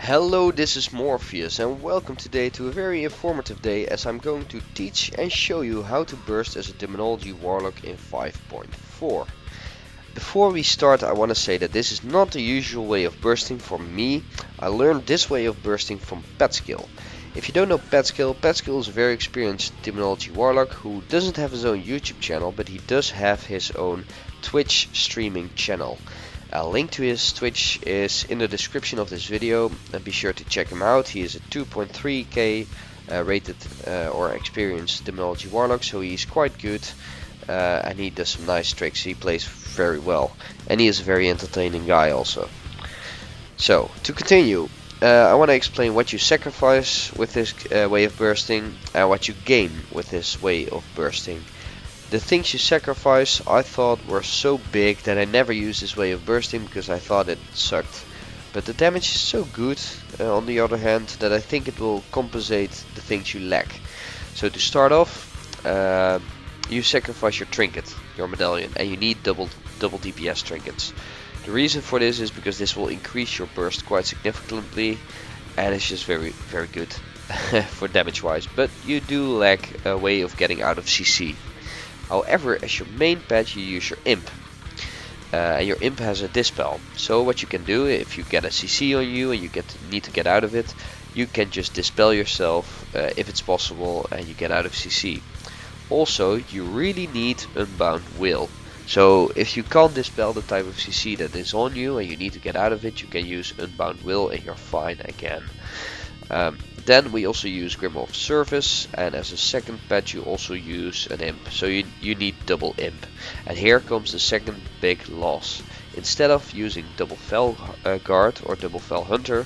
Hello, this is Morpheus and welcome today to a very informative day as I'm going to teach and show you how to burst as a Demonology Warlock in 5.4. Before we start, I want to say that this is not the usual way of bursting for me. I learned this way of bursting from Petskill. If you don't know Petskill, Petskill is a very experienced Demonology Warlock who doesn't have his own YouTube channel, but he does have his own Twitch streaming channel. A link to his Twitch is in the description of this video and be sure to check him out. He is a 2.3k rated or experienced Demonology Warlock, so he's quite good and he does some nice tricks. He plays very well and he is a very entertaining guy also. So to continue, I want to explain what you sacrifice with this way of bursting and what you gain with this way of bursting. The things you sacrifice I thought were so big that I never used this way of bursting because I thought it sucked. But the damage is so good on the other hand that I think it will compensate the things you lack. So to start off, you sacrifice your trinket, your medallion, and you need double DPS trinkets. The reason for this is because this will increase your burst quite significantly and it's just very good for damage wise, but you do lack a way of getting out of CC. However, as your main pet you use your imp, and your imp has a dispel. So what you can do, if you get a CC on you and you need to get out of it, you can just dispel yourself if it's possible and you get out of CC. Also, you really need Unbound Will. So if you can't dispel the type of CC that is on you and you need to get out of it, you can use Unbound Will and you're fine again. Then we also use Grimoire of Service, and as a second pet you also use an imp, so you need double imp. And here comes the second big loss. Instead of using double Fel Guard or double Fel Hunter,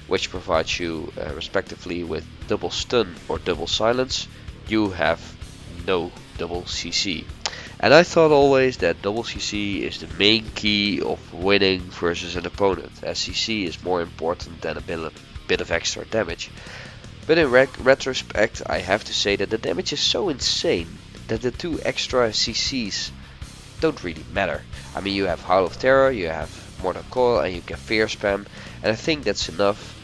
which provides you respectively with double stun or double silence, you have no double CC. And I thought always that double CC is the main key of winning versus an opponent, as CC is more important than a bit of extra damage. But in retrospect, I have to say that the damage is so insane that the two extra CCs don't really matter. I mean, you have Howl of Terror, you have Mortal Coil, and you can Fear Spam, and I think that's enough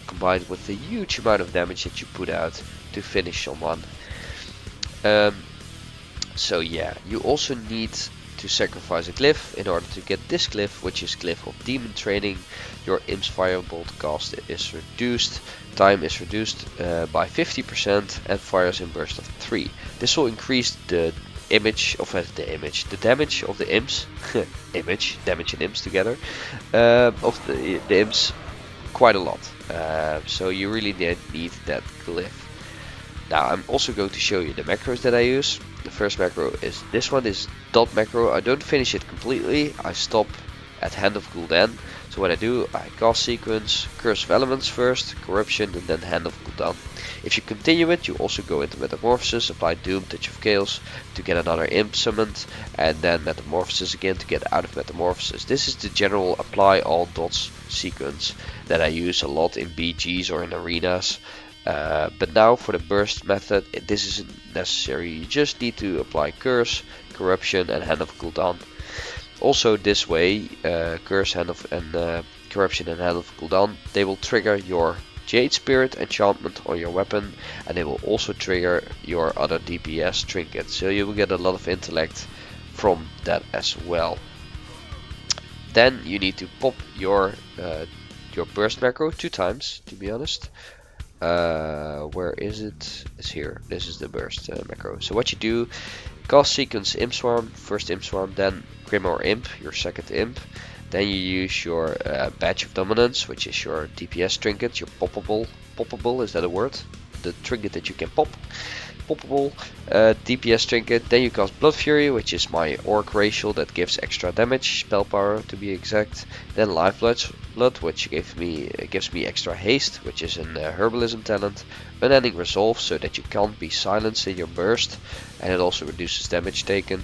combined with the huge amount of damage that you put out to finish someone. So yeah, you also need to sacrifice a glyph in order to get this glyph, which is Glyph of Demon Training. Your Imp's Firebolt cost is reduced, time is reduced by 50% and fires in burst of 3. This will increase the damage of the imps, damage and imps together, of the imps quite a lot. So you really need that glyph. Now I'm also going to show you the macros that I use. The first macro is this one, is dot macro. I don't finish it completely, I stop at Hand of Gul'dan. So what I do, I cast sequence, Curse of Elements first, Corruption, and then Hand of Gul'dan. If you continue it, you also go into Metamorphosis, apply Doom, Touch of Chaos to get another imp summoned, and then Metamorphosis again to get out of Metamorphosis. This is the general apply all dots sequence that I use a lot in BGs or in arenas. But now for the burst method, this isn't necessary. You just need to apply Curse, Corruption, and Hand of Gul'dan. Also this way, Curse, Hand of, and Corruption and Hand of Gul'dan, they will trigger your Jade Spirit enchantment on your weapon, and they will also trigger your other DPS trinket. So you will get a lot of intellect from that as well. Then you need to pop your burst macro 2 times, to be honest. Where is it? It's here. This is the burst macro. So what you do, cast sequence Imp Swarm, first Imp Swarm, then Grimoire Imp, your second Imp. Then you use your Badge of Dominance, which is your DPS trinket, your poppable, is that a word? The trinket that you can pop. Poppable DPS trinket. Then you cast Blood Fury, which is my orc racial that gives extra damage, spell power to be exact. Then Lifeblood, which gives me extra haste, which is an herbalism talent. Unending Resolve, so that you can't be silenced in your burst, and it also reduces damage taken.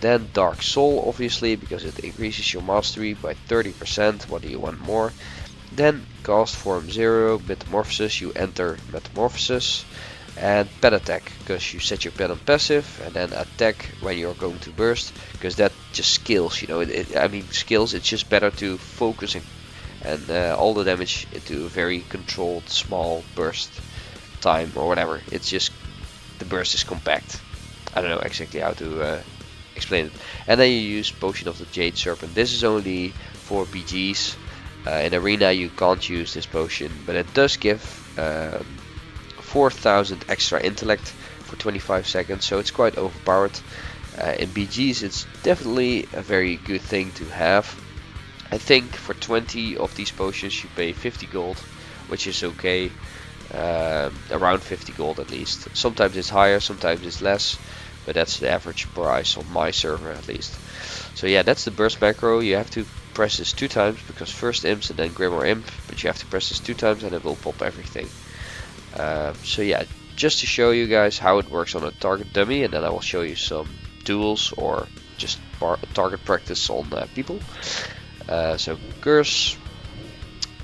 Then Dark Soul, obviously, because it increases your mastery by 30%. What do you want more? Then cast Form 0, Metamorphosis, you enter Metamorphosis. And pet attack, because you set your pet on passive, and then attack when you're going to burst, because that just skills, you know, I mean skills, it's just better to focus and all the damage into a very controlled small burst time or whatever. It's just the burst is compact. I don't know exactly how to explain it. And then you use Potion of the Jade Serpent. This is only for BGs. In Arena you can't use this potion, but it does give 4000 extra intellect for 25 seconds, so it's quite overpowered. In BGs it's definitely a very good thing to have. I think for 20 of these potions you pay 50 gold, which is okay. Around 50 gold at least. Sometimes it's higher, sometimes it's less, but that's the average price on my server at least. So yeah, that's the burst macro. You have to press this 2 times, because first imps and then grimoire imp, but you have to press this 2 times and it will pop everything. So yeah, just to show you guys how it works on a target dummy, and then I will show you some duels or just target practice on people. So curse,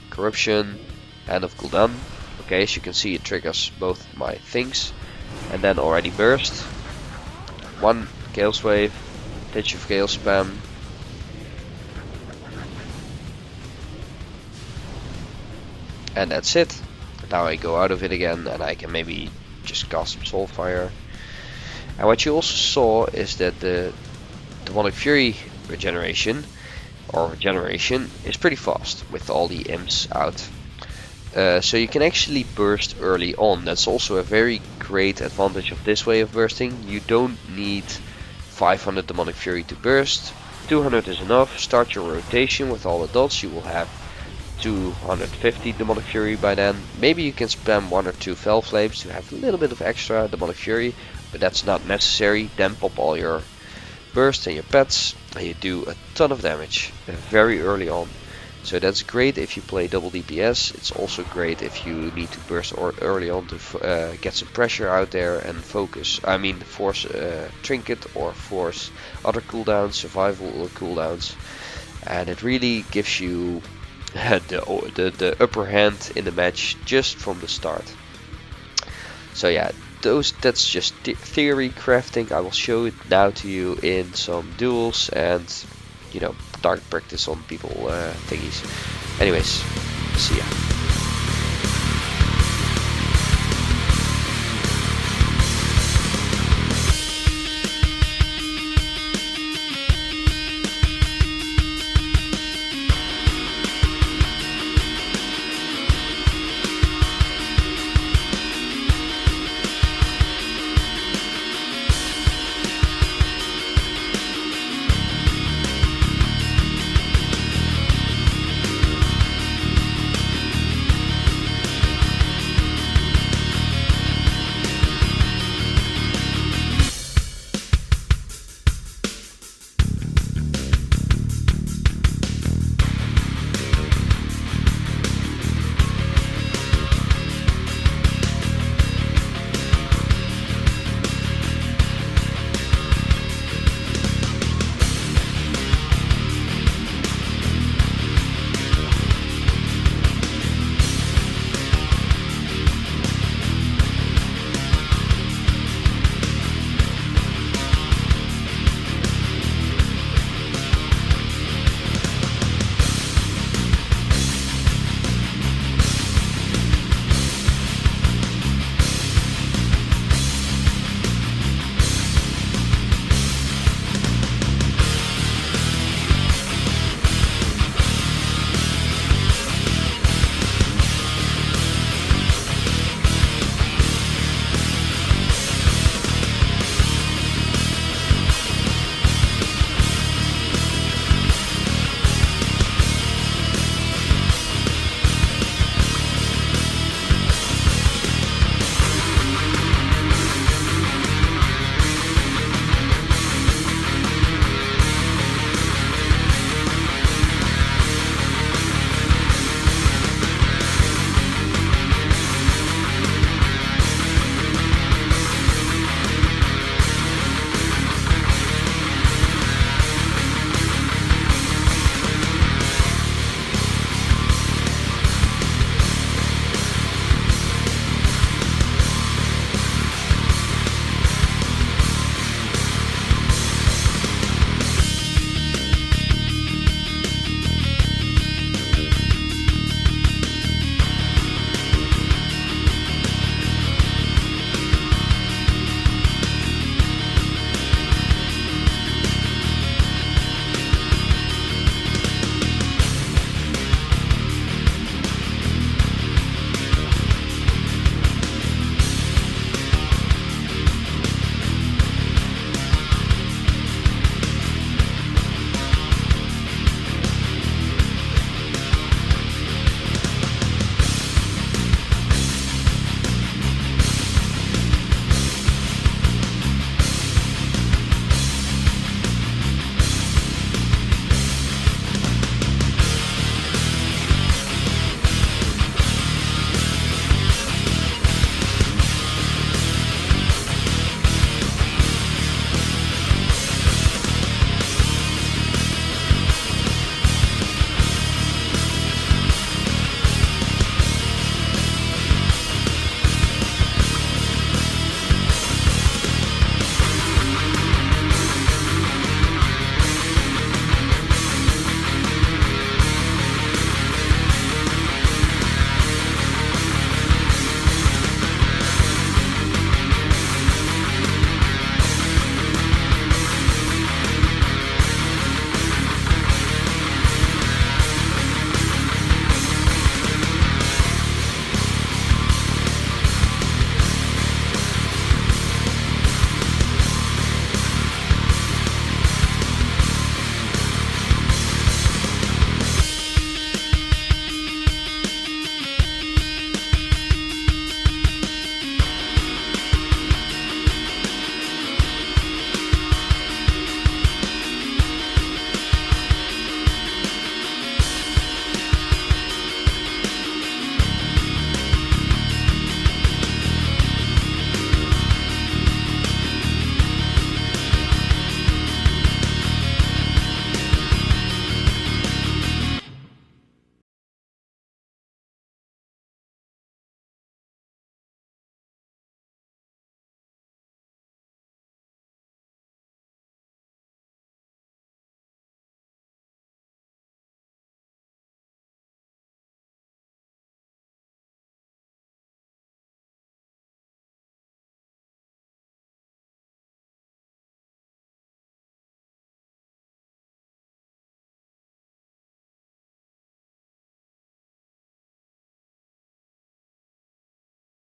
corruption, hand of Gul'dan. Okay, as you can see it triggers both my things, and then already burst. 1 Chaos Wave, Ditch of Chaos spam. And that's it. Now I go out of it again and I can maybe just cast some Soulfire. And what you also saw is that the Demonic Fury regeneration is pretty fast with all the imps out. So you can actually burst early on. That's also a very great advantage of this way of bursting. You don't need 500 Demonic Fury to burst. 200 is enough. Start your rotation with all the dots. You will have 250 Demonic Fury by then. Maybe you can spam 1 or 2 Fell Flames to have a little bit of extra Demonic Fury, but that's not necessary. Then pop all your burst and your pets, and you do a ton of damage very early on. So that's great if you play double DPS. It's also great if you need to burst early on to get some pressure out there and focus. I mean, force trinket or force other cooldowns, survival cooldowns, and it really gives you the upper hand in the match just from the start. So yeah, that's just theory crafting. I will show it now to you in some duels and, you know, target practice on people thingies. Anyways, see ya.